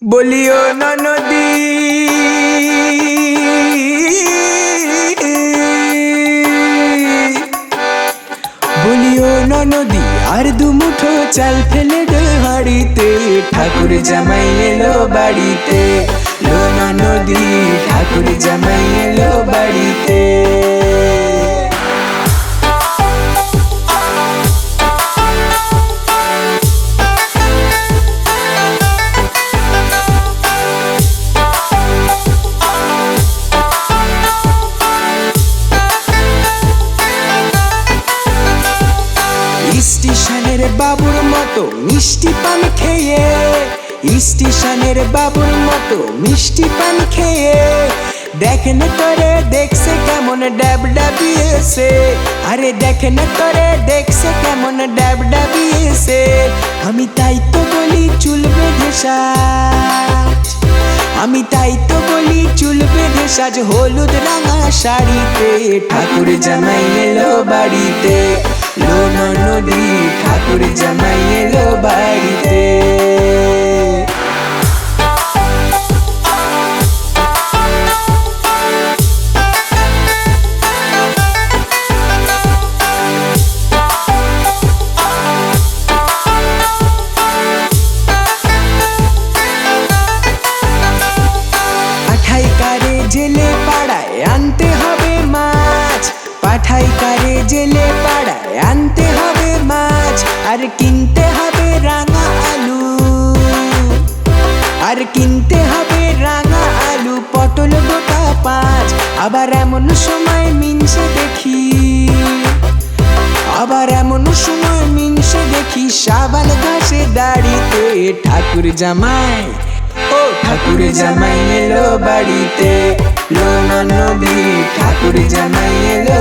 বলিও ননদী বলিও ননদী আর দুমুঠো চাল ফেলে দে হাড়িতে ঠাকুর জামাই এলো বাড়িতে লো ননদী ঠাকুর জামাই এলো বাড়িতে স্টেশনের বাবুর মতো মিষ্টি পান খেয়ে স্টেশনের বাবুর মতো মিষ্টি পান খেয়ে দেখেন করে দেখছে কেমন ডাব ডাবিয়েছে আরে দেখেন করে দেখছে কেমন ডাব ডাবিয়েছে আমি তাই তো বলি চুল বেঁধে সাজ আমি তাই তো বলি চুল বেঁধে সাজ হলুদ রাঙা শাড়িতে ঠাকুর জামাই এলো বাড়িতে লো ননদী ঠাকুর জামাই এলো বাড়িতে পাঠাই কারে জেলে পাড়ায় আনতে হবে মাছ পাঠাই কারে জেলে পাড়ায় আনতে হবে মাছ আর কিনতে হবে রাঙা আলু আর কিনতে হবে রাঙা আলু পটল গোটা 5 আবার এমন সময় মিনসে দেখি আবার এমন সময় মিনসে দেখি সাবান ঘাসে দাড়িতে ঠাকুর জামাই ও ঠাকুর জামাই এলো বাড়িতে লো ননদী ঠাকুর জামাই এলো